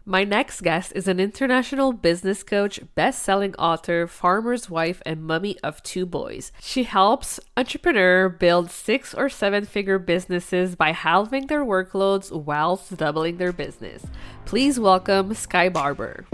My next guest is an international business coach, best-selling author, farmer's wife, and mummy of two boys. She helps entrepreneurs build 6 or 7-figure businesses by halving their workloads whilst doubling their business. Please welcome Skye Barbour.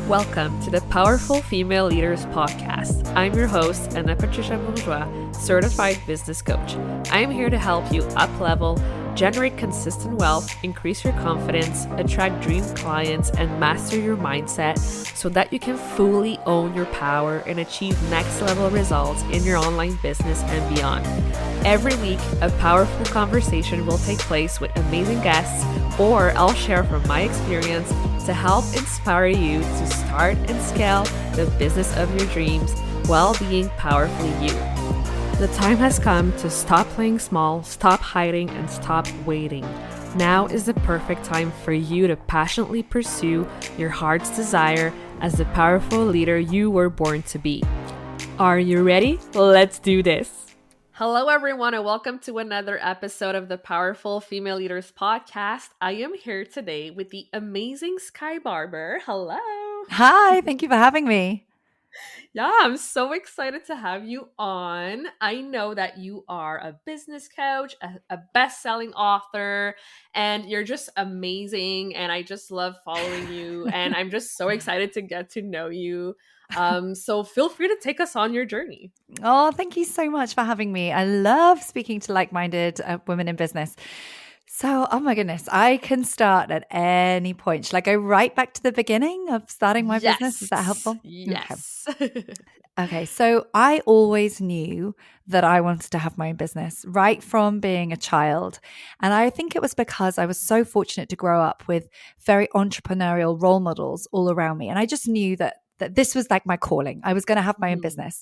Welcome to the Powerful Female Leaders Podcast. I'm your host, Anna Patricia Bourgeois, certified business coach. I am here to help you up-level, generate consistent wealth, increase your confidence, attract dream clients, and master your mindset so that you can fully own your power and achieve next-level results in your online business and beyond. Every week, a powerful conversation will take place with amazing guests, or I'll share from my experience to help inspire you to start and scale the business of your dreams while being powerfully you. The time has come to stop playing small, stop hiding, and stop waiting. Now is the perfect time for you to passionately pursue your heart's desire as the powerful leader you were born to be. Are you ready? Let's do this. Hello, everyone, and welcome to another episode of the Powerful Female Leaders Podcast. I am here today with the amazing Skye Barbour. Hello. Hi, thank you for having me. Yeah, I'm so excited to have you on. I know that you are a business coach, a best-selling author, and you're just amazing. And I just love following you. And I'm just so excited to get to know you. So feel free to take us on your journey. Oh, thank you so much for having me. I love speaking to like-minded women in business. So, oh my goodness, I can start at any point. Shall I go right back to the beginning of starting my business? Is that helpful? Yes. Okay, so I always knew that I wanted to have my own business right from being a child. And I think it was because I was so fortunate to grow up with very entrepreneurial role models all around me. And I just knew that this was like my calling. I was going to have my own business.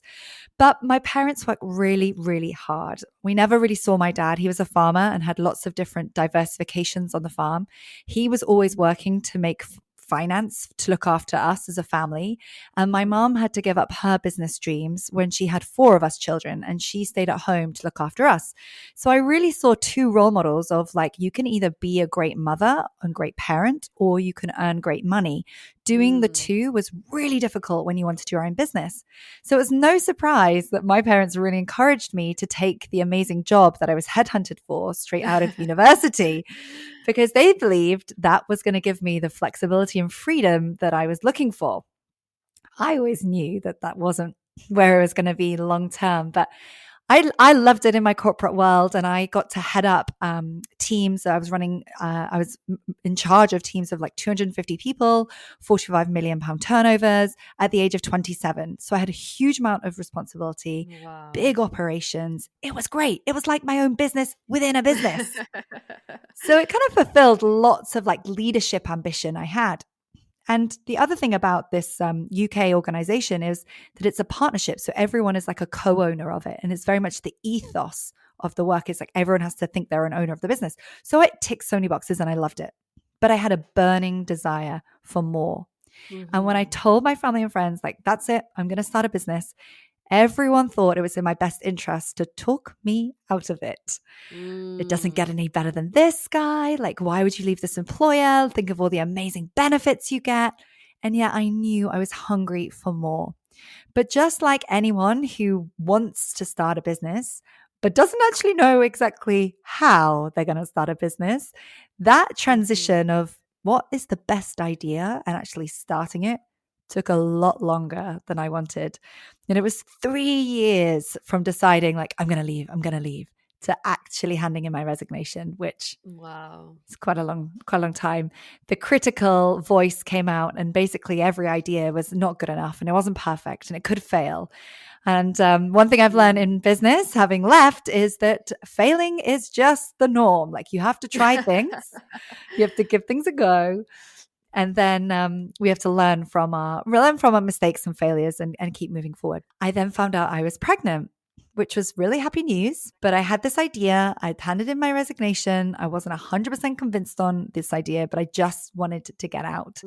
But my parents worked really, really hard. We never really saw my dad. He was a farmer and had lots of different diversifications on the farm. He was always working to make finance to look after us as a family. And my mom had to give up her business dreams when she had 4 of us children, and she stayed at home to look after us. So I really saw 2 role models of like, you can either be a great mother and great parent, or you can earn great money. Doing the 2 was really difficult when you wanted your own business. So it was no surprise that my parents really encouraged me to take the amazing job that I was headhunted for straight out of university, because they believed that was going to give me the flexibility and freedom that I was looking for. I always knew that that wasn't where it was going to be long term, but I loved it in my corporate world, and I got to head up teams. I was running, I was in charge of teams of like 250 people, 45 million pound turnovers at the age of 27. So I had a huge amount of responsibility, big operations. It was great. It was like my own business within a business. So it kind of fulfilled lots of like leadership ambition I had. And the other thing about this UK organization is that it's a partnership. So everyone is like a co-owner of it. And it's very much the ethos of the work. It's like everyone has to think they're an owner of the business. So it ticks so many boxes and I loved it. But I had a burning desire for more. And when I told my family and friends, like, that's it, I'm going to start a business, everyone thought it was in my best interest to talk me out of it. It doesn't get any better than this, guy. Like, why would you leave this employer? Think of all the amazing benefits you get. And yet I knew I was hungry for more. But just like anyone who wants to start a business, but doesn't actually know exactly how they're going to start a business, that transition of what is the best idea and actually starting it took a lot longer than I wanted. And it was 3 years from deciding like, I'm going to leave, to actually handing in my resignation, which is quite a long time. The critical voice came out and basically every idea was not good enough and it wasn't perfect and it could fail. And one thing I've learned in business, having left, is that failing is just the norm. Like, you have to try things, you have to give things a go. And then we have to learn from our mistakes and failures and keep moving forward. I then found out I was pregnant, which was really happy news. But I had this idea. I'd handed in my resignation. I wasn't 100% convinced on this idea, but I just wanted to get out.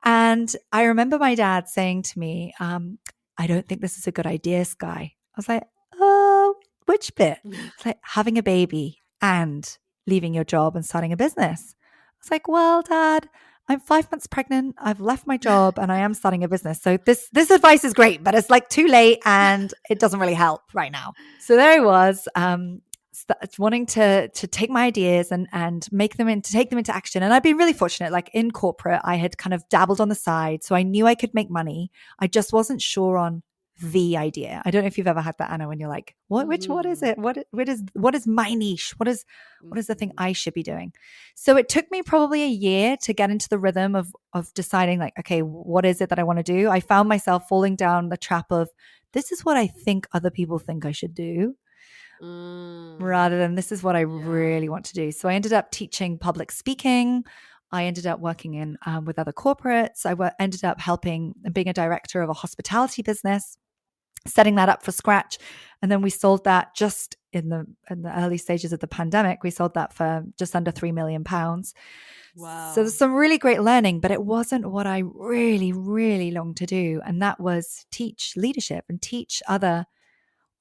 And I remember my dad saying to me, I don't think this is a good idea, Skye. I was like, oh, which bit? It's like having a baby and leaving your job and starting a business. I was like, well, Dad, I'm 5 months pregnant. I've left my job and I am starting a business. So this advice is great, but it's like too late and it doesn't really help right now. So there I was, wanting to take my ideas and take them into action. And I've been really fortunate. Like in corporate, I had kind of dabbled on the side, so I knew I could make money. I just wasn't sure on the idea. I don't know if you've ever had that, Anna, when you're like, what is it? What is my niche? What is the thing I should be doing? So it took me probably a year to get into the rhythm of deciding like, okay, what is it that I want to do? I found myself falling down the trap of this is what I think other people think I should do, rather than this is what I really want to do. So I ended up teaching public speaking. I ended up working in with other corporates. Ended up helping and being a director of a hospitality business, setting that up from scratch. And then we sold that just in the early stages of the pandemic. We sold that for just under £3 million. Wow. So there's some really great learning, but it wasn't what I really, really longed to do. And that was teach leadership and teach other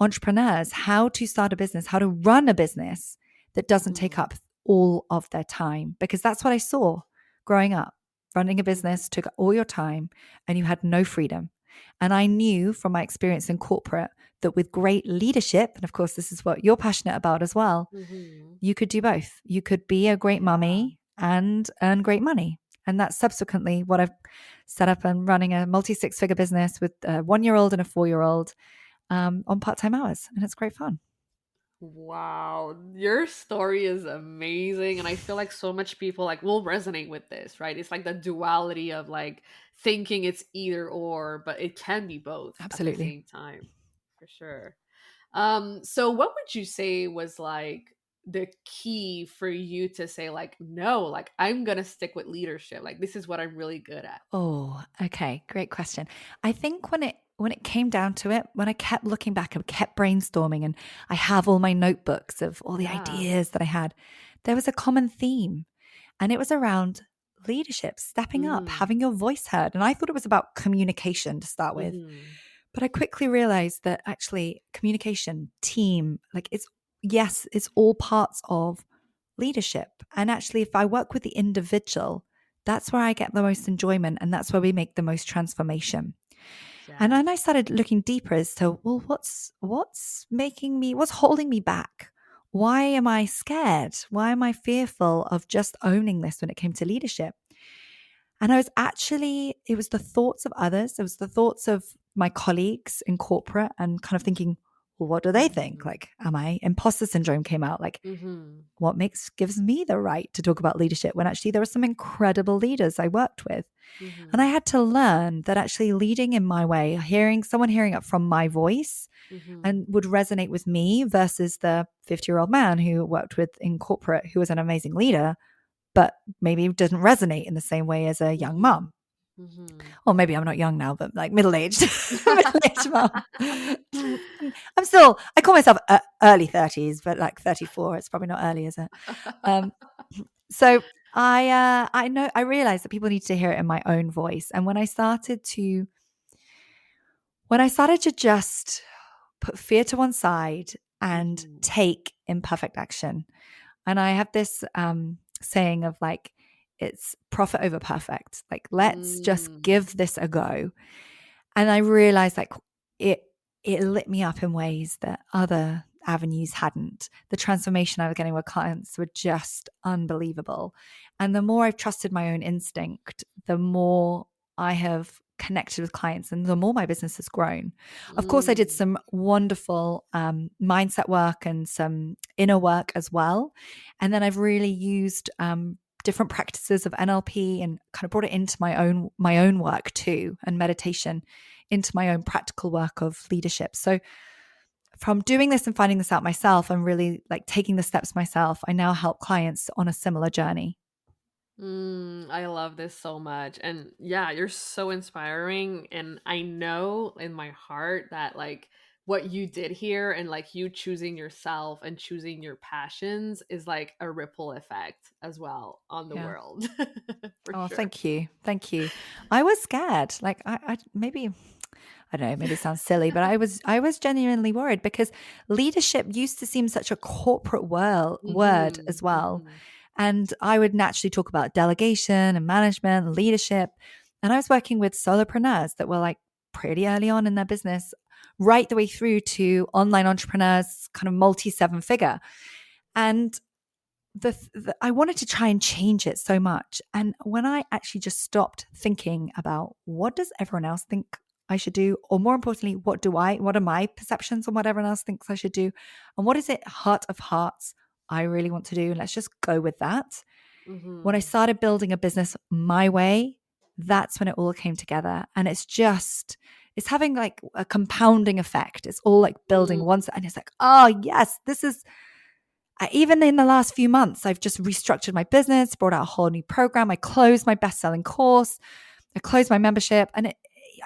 entrepreneurs how to start a business, how to run a business that doesn't take up all of their time. Because that's what I saw growing up. Running a business took all your time and you had no freedom. And I knew from my experience in corporate that with great leadership, and of course, this is what you're passionate about as well, you could do both. You could be a great mummy and earn great money. And that's subsequently what I've set up and running a multi-six-figure business with a 1-year-old and a 4-year-old on part-time hours. And it's great fun. Wow, your story is amazing, and I feel like so much people like will resonate with this, right? It's like the duality of like thinking it's either or, but it can be both at the Absolutely. same time, for sure. So what would you say was like the key for you to say like, no, like I'm gonna stick with leadership, like this is what I'm really good at? Oh, okay. Great question. I think when it came down to it, when I kept looking back and kept brainstorming and I have all my notebooks of all the Yeah. ideas that I had, there was a common theme. And it was around leadership, stepping up, Mm-hmm. having your voice heard. And I thought it was about communication to start with. Mm-hmm. But I quickly realized that actually communication, team, like it's all parts of leadership. And actually, if I work with the individual, that's where I get the most enjoyment and that's where we make the most transformation. And Yes. then I started looking deeper as to, well, what's holding me back? Why am I scared? Why am I fearful of just owning this when it came to leadership? And it was the thoughts of others. It was the thoughts of my colleagues in corporate and kind of thinking, well, what do they think? Mm-hmm. Like, imposter syndrome came out. Like, Mm-hmm. what gives me the right to talk about leadership when actually there were some incredible leaders I worked with. And I Mm-hmm. had to learn that actually leading in my way, hearing it from my voice Mm-hmm. and would resonate with me versus the 50-year-old man who worked with in corporate, who was an amazing leader, but maybe didn't resonate in the same way as a young Mm-hmm. mum. Mm-hmm. Or maybe I'm not young now, but like middle-aged, middle-aged mum. I call myself early 30s, but like 34, it's probably not early, is it? Um, so I realized that people need to hear it in my own voice. And when I started to just put fear to one side and Mhm. take imperfect action, and I have this saying of like, it's profit over perfect. Like, let's just Mm. give this a go. And I realized like it lit me up in ways that other avenues hadn't. The transformation I was getting with clients were just unbelievable. And the more I've trusted my own instinct, the more I have connected with clients and the more my business has grown. Of course, I did Mm. some wonderful mindset work and some inner work as well. And then I've really used different practices of NLP and kind of brought it into my own work too, and meditation into my own practical work of leadership. So from doing this and finding this out myself and really like taking the steps myself, I now help clients on a similar journey. I love this so much. And yeah, you're so inspiring. And I know in my heart that like what you did here and like you choosing yourself and choosing your passions is like a ripple effect as well on the Yeah. world. For Oh, sure. thank you. Thank you. I was scared. Like I maybe I don't know, maybe it sounds silly, but I was genuinely worried because leadership used to seem such a corporate word Mm-hmm. as well. Mm-hmm. And I would naturally talk about delegation and management and leadership. And I was working with solopreneurs that were like pretty early on in their business, right the way through to online entrepreneurs, kind of multi seven figure. And I wanted to try and change it so much. And when I actually just stopped thinking about what does everyone else think I should do, or more importantly, what are my perceptions on what everyone else thinks I should do, and what is it, heart of hearts, I really want to do, and let's just go with that. When I Mm-hmm. started building a business my way, that's when it all came together, and it's having like a compounding effect. It's all like building once, and it's like, oh yes, this is even in the last few months, I've just restructured my business, brought out a whole new program. I closed my best-selling course. I closed my membership. And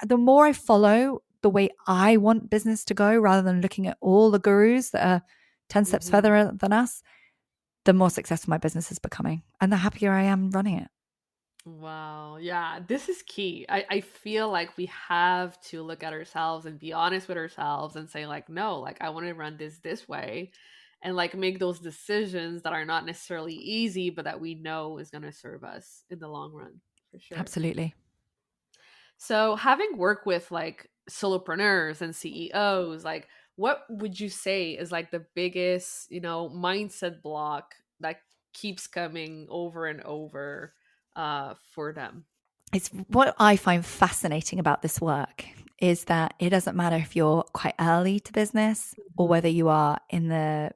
the more I follow the way I want business to go, rather than looking at all the gurus that are 10 steps Mm-hmm. further than us, the more successful my business is becoming. And the happier I am running it. Wow. Yeah, this is key. I feel like we have to look at ourselves and be honest with ourselves and say, like, no, like, I want to run this way and like make those decisions that are not necessarily easy, but that we know is going to serve us in the long run, for sure. Absolutely. So, having worked with like solopreneurs and CEOs, like, what would you say is like the biggest, mindset block that keeps coming over and over for them? It's what I find fascinating about this work is that it doesn't matter if you're quite early to business or Mhm. whether you are in the,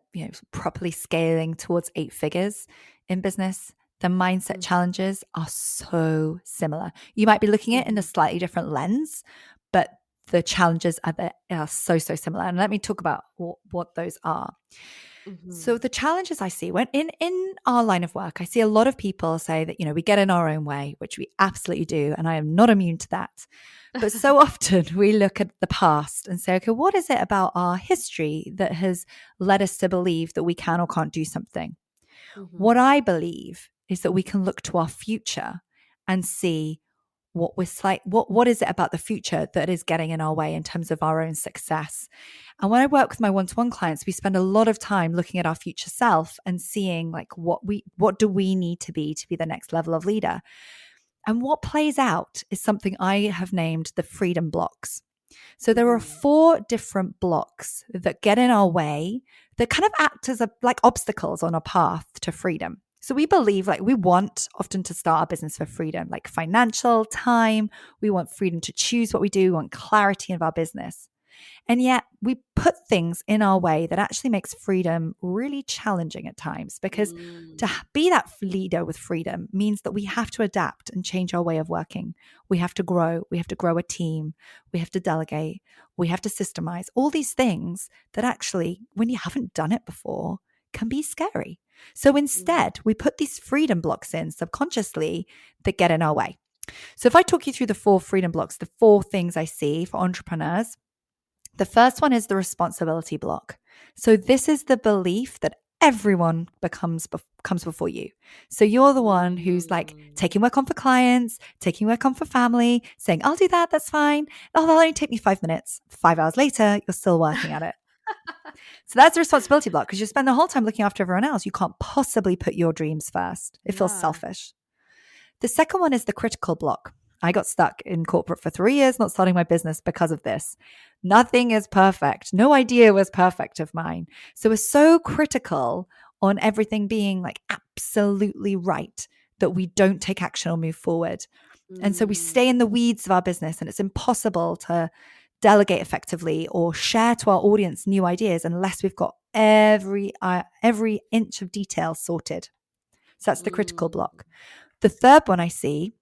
properly scaling towards 8 figures in business. The mindset Mhm. challenges are so similar. You might be looking at it in a Mhm. slightly different lens, but the challenges are so, so similar. And let me talk about what those are. So Mhm. the challenges I see when in our line of work, I see a lot of people say that, we get in our own way, which we absolutely do. And I am not immune to that. But so often we look at the past and say, okay, what is it about our history that has led us to believe that we can or can't do something? What Mhm. I believe is that we can look to our future and see what is it about the future that is getting in our way in terms of our own success. And when I work with my one-to-one clients, we spend a lot of time looking at our future self and seeing like what do we need to be the next level of leader. And what plays out is something I have named the freedom blocks. So there are Mhm. 4 different blocks that get in our way that kind of act as like obstacles on our path to freedom. So we believe like we want often to start our business for freedom, like financial, time. We want freedom to choose what we do. We want clarity of our business. And yet we put things in our way that actually makes freedom really challenging at times because to Mm. be that leader with freedom means that we have to adapt and change our way of working. We have to grow. We have to grow a team. We have to delegate. We have to systemize all these things that actually, when you haven't done it before, can be scary. So Mhm. instead, we put these freedom blocks in subconsciously that get in our way. So if I talk you through the 4 freedom blocks, the 4 things I see for entrepreneurs, the first one is the responsibility block. So this is the belief that everyone comes before you. So you're the one who's like Mm. taking work on for clients, taking work on for family, saying, I'll do that, that's fine. Oh, that'll only take me 5 minutes. 5 hours later, you're still working at it. So that's the responsibility block because you spend the whole time looking after everyone else. You can't possibly put your dreams first. It feels Yeah. selfish. The second one is the critical block. I got stuck in corporate for 3 years, not starting my business because of this. Nothing is perfect. No idea was perfect of mine. So we're so critical on everything being like absolutely right that we don't take action or move forward. And so we Mm. stay in the weeds of our business and it's impossible to delegate effectively or share to our audience new ideas unless we've got every inch of detail sorted. So that's the critical Mm. block. The third one I see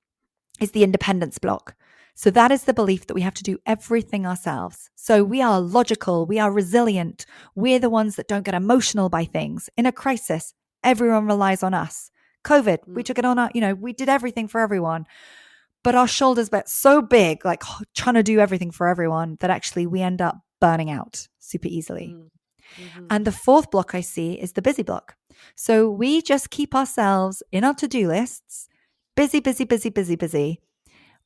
is the independence block. So that is the belief that we have to do everything ourselves. So we are logical, we are resilient, we're the ones that don't get emotional by things. In a crisis, everyone relies on us. COVID, we Mm. took it on our, we did everything for everyone. But our shoulders get so big, like trying to do everything for everyone, that actually we end up burning out super easily. Mm. Mhm. And the fourth block I see is the busy block. So we just keep ourselves in our to-do lists, busy, busy, busy, busy, busy.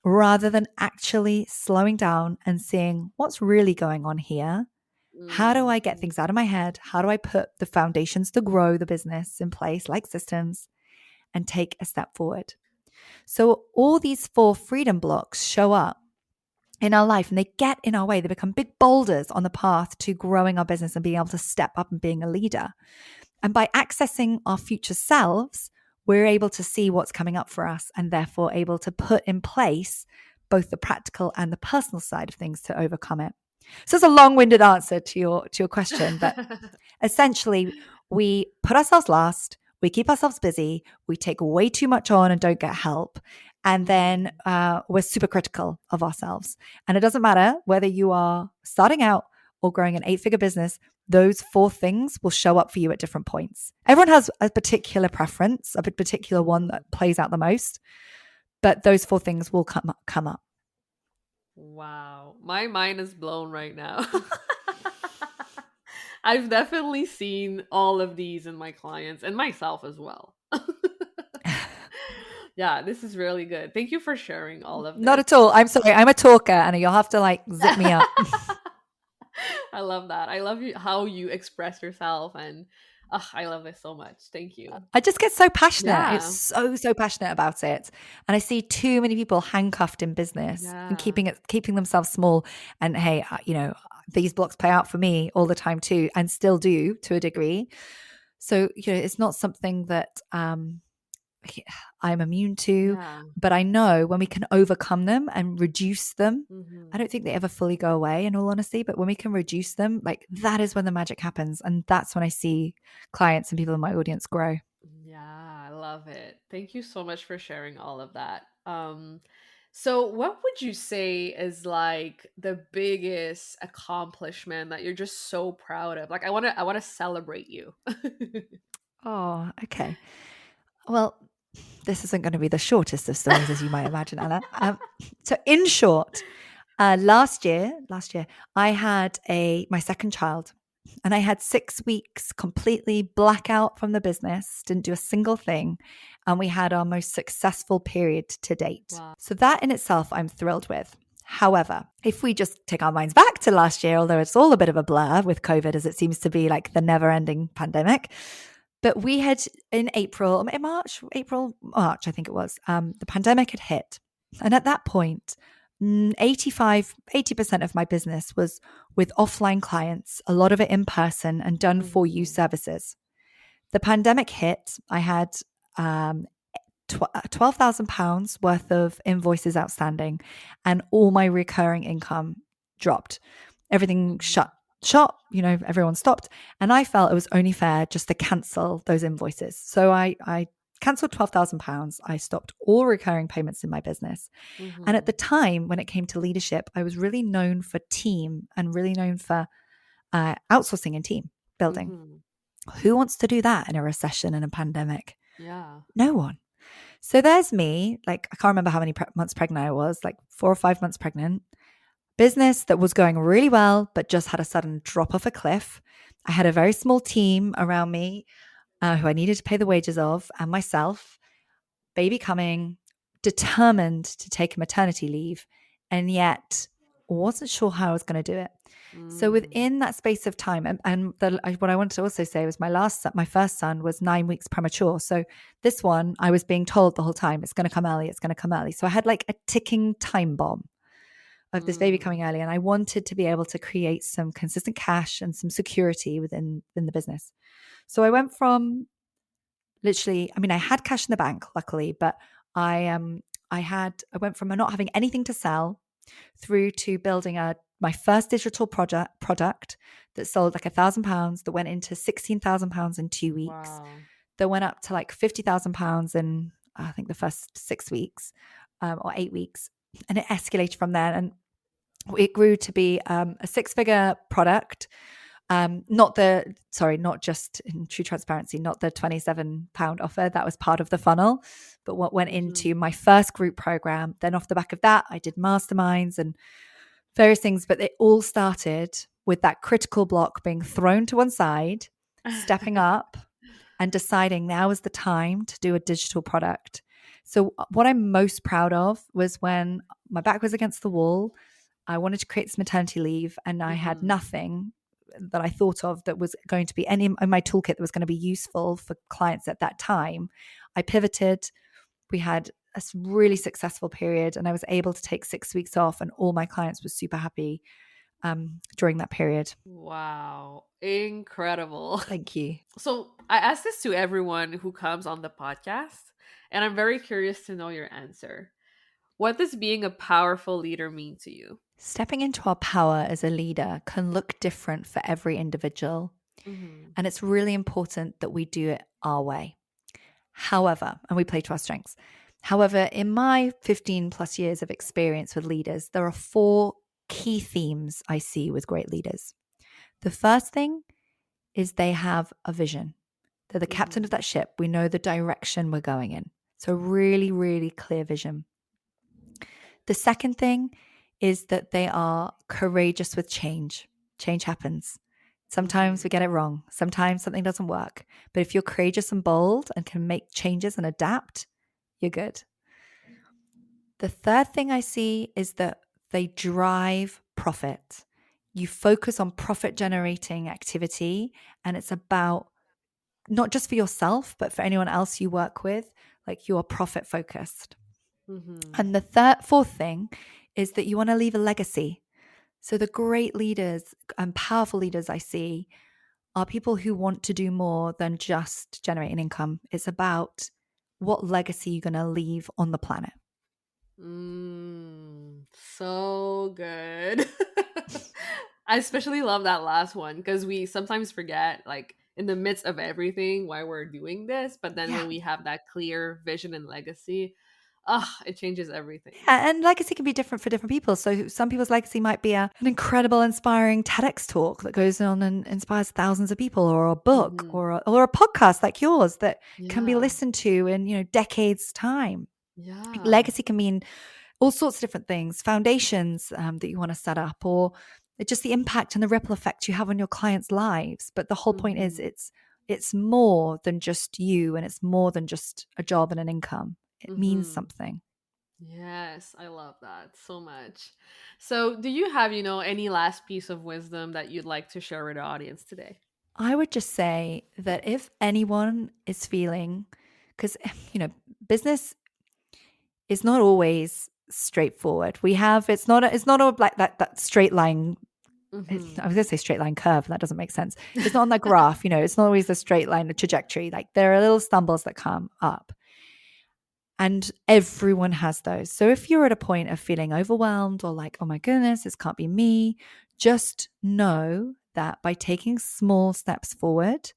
rather than actually slowing down and seeing what's really going on here. How do I get things out of my head? How do I put the foundations to grow the business in place, like systems, and take a step forward? So all these 4 freedom blocks show up in our life and they get in our way. They become big boulders on the path to growing our business and being able to step up and being a leader. And by accessing our future selves, we're able to see what's coming up for us and therefore able to put in place both the practical and the personal side of things to overcome it. So it's a long-winded answer to your question, but essentially we put ourselves last, we keep ourselves busy, we take way too much on and don't get help. And then we're super critical of ourselves. And it doesn't matter whether you are starting out or growing an 8-figure business, those 4 things will show up for you at different points. Everyone has a particular preference, a particular one that plays out the most, but those 4 things will come up. Wow. My mind is blown right now. I've definitely seen all of these in my clients and myself as well. Yeah, this is really good. Thank you for sharing all of this. Not at all. I'm sorry. I'm a talker, and you'll have to zip me up. I love that. I love how you express yourself, and I love this so much. Thank you. I just get so passionate. Yeah. It's so passionate about it. And I see too many people handcuffed in business and keeping themselves small. And hey, these blocks play out for me all the time too, and still do to a degree. So, it's not something that I'm immune to, but I know when we can overcome them and reduce them, I don't think they ever fully go away in all honesty, but when we can reduce them, that is when the magic happens. And that's when I see clients and people in my audience grow. Yeah, I love it. Thank you so much for sharing all of that. So what would you say is the biggest accomplishment that you're just so proud of? I want to celebrate you. Oh, okay. Well, this isn't going to be the shortest of stories, as you might imagine, Anna. So in short, last year, I had my second child, and I had 6 weeks completely blackout from the business, didn't do a single thing. And we had our most successful period to date. Wow. So that in itself, I'm thrilled with. However, if we just take our minds back to last year, although it's all a bit of a blur with COVID, as it seems to be the never-ending pandemic, but we had in March, I think it was, the pandemic had hit. And at that point, 80% of my business was with offline clients, a lot of it in person and done for you services. The pandemic hit, I had £12,000 worth of invoices outstanding, and all my recurring income dropped. Everything shut, everyone stopped. And I felt it was only fair just to cancel those invoices. So I cancelled £12,000. I stopped all recurring payments in my business. And at the time when it came to leadership, I was really known for team and really known for outsourcing and team building. Who wants to do that in a recession and a pandemic? Yeah. No one. So there's me, I can't remember how many months pregnant I was, 4 or 5 months pregnant. Business that was going really well, but just had a sudden drop off a cliff. I had a very small team around me who I needed to pay the wages of, and myself, baby coming, determined to take a maternity leave, and yet wasn't sure how I was going to do it. So within that space of time, and what I wanted to also say was my first son was 9 weeks premature. So this one, I was being told the whole time, it's going to come early, it's going to come early. So I had a ticking time bomb of this baby coming early. And I wanted to be able to create some consistent cash and some security within the business. So I went from I had cash in the bank, luckily, but I went from not having anything to sell through to building my first digital product that sold £1,000, that went into £16,000 in 2 weeks. Wow. That went up to £50,000 in I think the first 6 weeks or 8 weeks, and it escalated from there. And it grew to be a 6-figure product. Not just in true transparency, not the £27 offer. That was part of the funnel, but what went into my first group program. Then off the back of that, I did masterminds and various things, but it all started with that critical block being thrown to one side, stepping up and deciding now is the time to do a digital product. So what I'm most proud of was when my back was against the wall, I wanted to create this maternity leave and I had nothing that I thought of that was going to be any in my toolkit that was going to be useful for clients at that time. I pivoted. We had a really successful period and I was able to take 6 weeks off and all my clients were super happy during that period. Wow. Incredible. Thank you. So I ask this to everyone who comes on the podcast, and I'm very curious to know your answer. What does being a powerful leader mean to you? Stepping into our power as a leader can look different for every individual. And it's really important that we do it our way. However, and we play to our strengths. However, in my 15 plus years of experience with leaders, there are 4 key themes I see with great leaders. The first thing is they have a vision. They're the captain of that ship. We know the direction we're going in. So really, really clear vision. The second thing is that they are courageous with change. Change happens. Sometimes we get it wrong. Sometimes something doesn't work. But if you're courageous and bold and can make changes and adapt, you're good. The third thing I see is that they drive profit. You focus on profit generating activity, and it's about not just for yourself, but for anyone else you work with, like you are profit focused. And the fourth thing is that you want to leave a legacy. So the great leaders and powerful leaders I see are people who want to do more than just generate an income. It's about what legacy you're going to leave on the planet. So good. I especially love that last one because we sometimes forget, like, in the midst of everything, why we're doing this. But then when we have that clear vision and legacy, it changes everything. Yeah, and legacy can be different for different people. So some people's legacy might be an incredible, inspiring TEDx talk that goes on and inspires thousands of people, or a book, or a podcast like yours that can be listened to in decades' time. Yeah, legacy can mean all sorts of different things, foundations that you want to set up, or just the impact and the ripple effect you have on your clients' lives. But the whole point is it's more than just you, and it's more than just a job and an income. It means something. Yes, I love that so much. So do you have, any last piece of wisdom that you'd like to share with the audience today? I would just say that if anyone is feeling, because, business is not always straightforward. It's not all like that straight line. I was going to say straight line curve. That doesn't make sense. It's not on that graph. It's not always a straight line, a trajectory. Like there are little stumbles that come up. And everyone has those. So if you're at a point of feeling overwhelmed or like, oh my goodness, this can't be me, just know that by taking small steps forward,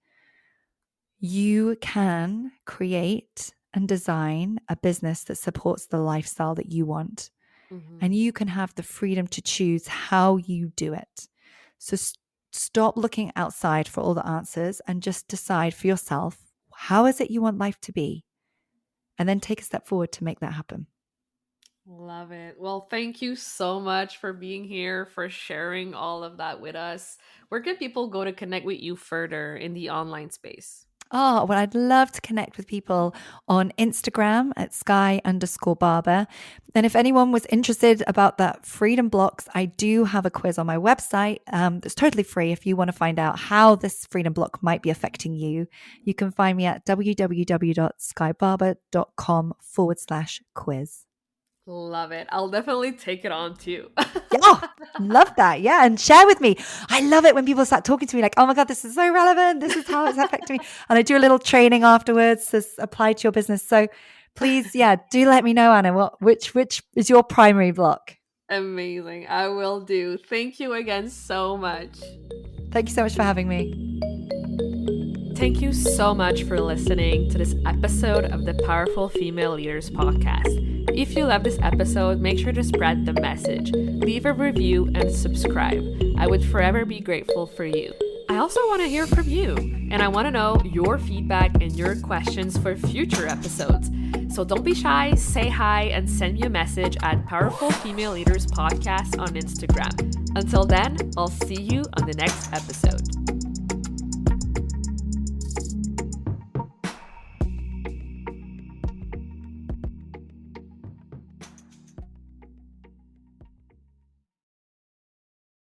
you can create and design a business that supports the lifestyle that you want. And you can have the freedom to choose how you do it. So stop looking outside for all the answers and just decide for yourself, how is it you want life to be? And then take a step forward to make that happen. Love it. Well, thank you so much for being here, for sharing all of that with us. Where can people go to connect with you further in the online space? Oh, well, I'd love to connect with people on Instagram at Skye_Barbour. And if anyone was interested about that freedom blocks, I do have a quiz on my website that's totally free. If you want to find out how this freedom block might be affecting you, you can find me at www.skyebarbour.com/quiz. Love it. I'll definitely take it on too. Yeah, love that. Yeah. And share with me. I love it when people start talking to me like, oh my God, this is so relevant. This is how it's affecting me. And I do a little training afterwards to apply to your business. So please, do let me know, Anna, which is your primary block? Amazing. I will do. Thank you again so much. Thank you so much for having me. Thank you so much for listening to this episode of the Powerful Female Leaders podcast. If you love this episode, make sure to spread the message, leave a review, and subscribe. I would forever be grateful for you. I also want to hear from you, and I want to know your feedback and your questions for future episodes. So don't be shy, say hi, and send me a message at Powerful Female Leaders Podcast on Instagram. Until then, I'll see you on the next episode.